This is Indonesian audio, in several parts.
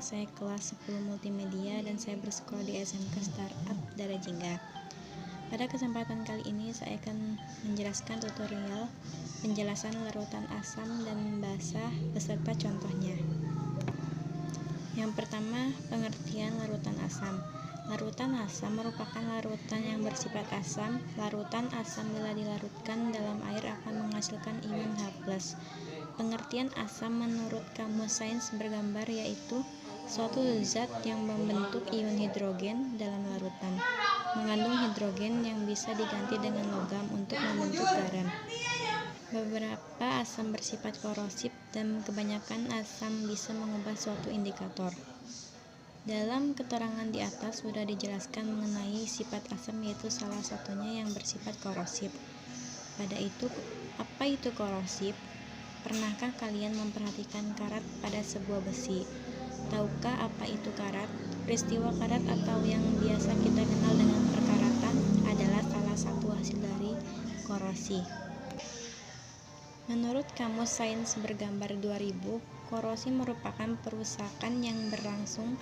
saya kelas 10 multimedia dan saya bersekolah di SMK Startup Darajingga. Pada kesempatan kali ini saya akan menjelaskan tutorial penjelasan larutan asam dan basa beserta contohnya. Yang pertama, pengertian larutan asam. Larutan asam merupakan larutan yang bersifat asam. Larutan asam bila dilarutkan dalam air akan menghasilkan ion H+. Pengertian asam menurut Kamus Sains Bergambar yaitu suatu zat yang membentuk ion hidrogen dalam larutan, mengandung hidrogen yang bisa diganti dengan logam untuk membentuk garam. Beberapa asam bersifat korosif dan kebanyakan asam bisa mengubah suatu indikator. Dalam keterangan di atas sudah dijelaskan mengenai sifat asam, yaitu salah satunya yang bersifat korosif. Apa itu korosif? Pernahkah kalian memperhatikan karat pada sebuah besi? Tahukah apa itu karat? Peristiwa karat atau yang biasa kita kenal dengan perkaratan adalah salah satu hasil dari korosi. Menurut Kamus Sains Bergambar 2000, korosi merupakan perusakan yang berlangsung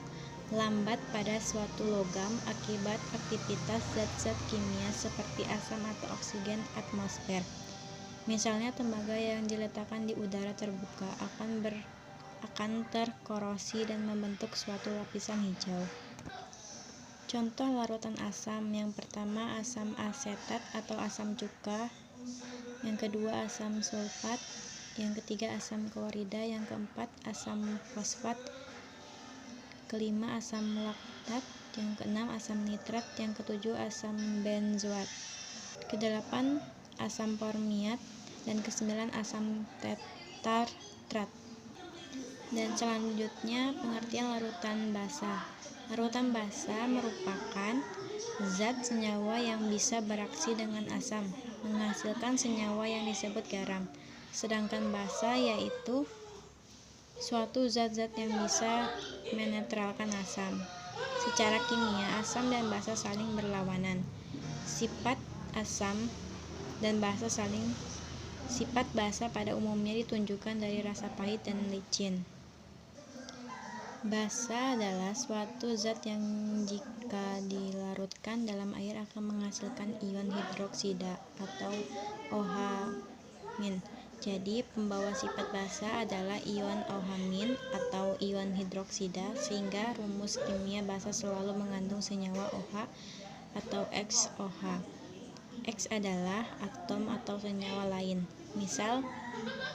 lambat pada suatu logam akibat aktivitas zat-zat kimia seperti asam atau oksigen atmosfer. Misalnya tembaga yang diletakkan di udara terbuka akan terkorosi dan membentuk suatu lapisan hijau. Contoh larutan asam: yang pertama asam asetat atau asam cuka, yang kedua asam sulfat, yang ketiga asam klorida, yang keempat asam fosfat, kelima asam laktat, yang keenam asam nitrat, yang ketujuh asam benzoat, kedelapan asam formiat, dan kesembilan asam tartrat. Dan selanjutnya pengertian larutan basa. Larutan basa merupakan zat senyawa yang bisa bereaksi dengan asam, menghasilkan senyawa yang disebut garam. Sedangkan basa yaitu suatu zat-zat yang bisa menetralkan asam. Secara kimia, asam dan basa saling berlawanan. Sifat basa pada umumnya ditunjukkan dari rasa pahit dan licin. Basa adalah suatu zat yang jika dilarutkan dalam air akan menghasilkan ion hidroksida atau OH-. Jadi pembawa sifat basa adalah ion OH- atau ion hidroksida, sehingga rumus kimia basa selalu mengandung senyawa OH atau XOH. X adalah atom atau senyawa lain. Misal,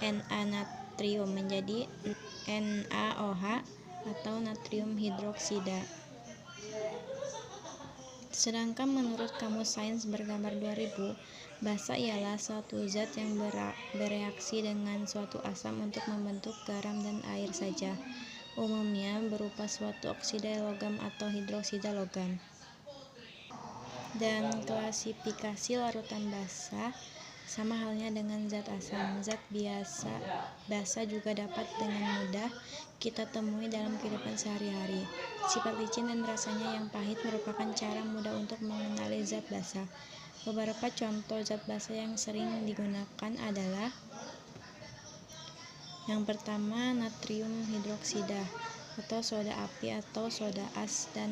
Na natrium menjadi NaOH atau natrium hidroksida. Sedangkan menurut Kamus Sains Bergambar 2000, basa ialah suatu zat yang bereaksi dengan suatu asam untuk membentuk garam dan air saja, umumnya berupa suatu oksida logam atau hidroksida logam. Dan klasifikasi larutan basa sama halnya dengan zat asam. Zat basa juga dapat dengan mudah kita temui dalam kehidupan sehari-hari. Sifat licin dan rasanya yang pahit merupakan cara mudah untuk mengenali zat basa. Beberapa contoh zat basa yang sering digunakan adalah: yang pertama, natrium hidroksida atau soda api atau soda as, dan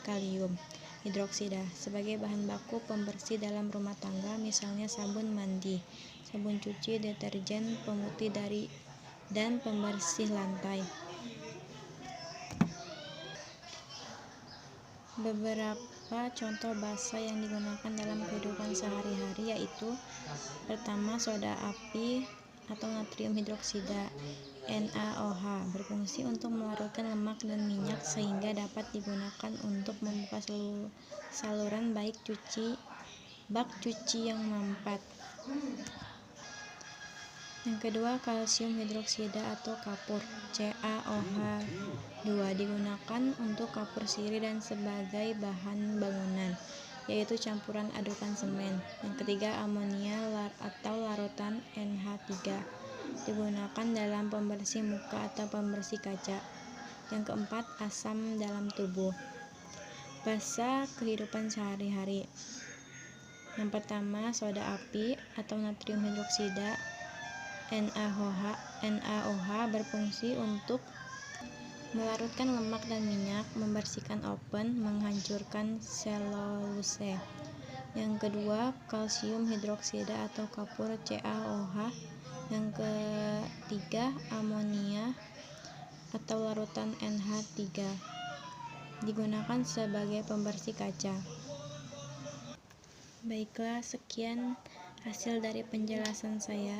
kalium hidroksida sebagai bahan baku pembersih dalam rumah tangga, misalnya sabun mandi, sabun cuci, deterjen, pemutih dan pembersih lantai. Beberapa contoh basa yang digunakan dalam kehidupan sehari-hari yaitu: pertama, soda api atau natrium hidroksida NaOH berfungsi untuk melarutkan lemak dan minyak sehingga dapat digunakan untuk membuka saluran bak cuci yang mampat. Yang kedua, kalsium hidroksida atau kapur CaOH2 digunakan untuk kapur siri dan sebagai bahan bangunan, yaitu campuran adukan semen. Yang ketiga, amonia atau larutan NH3 digunakan dalam pembersih muka atau pembersih kaca. Yang keempat, asam dalam tubuh. Basa kehidupan sehari-hari. Yang pertama, soda api atau natrium hidroksida NaOH berfungsi untuk melarutkan lemak dan minyak, membersihkan oven, menghancurkan selulose. Yang kedua, kalsium hidroksida atau kapur CaOH. Yang ketiga, amonia atau larutan NH3 digunakan sebagai pembersih kaca. Baiklah, sekian hasil dari penjelasan saya.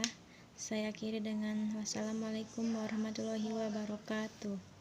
Saya akhiri dengan wassalamualaikum warahmatullahi wabarakatuh.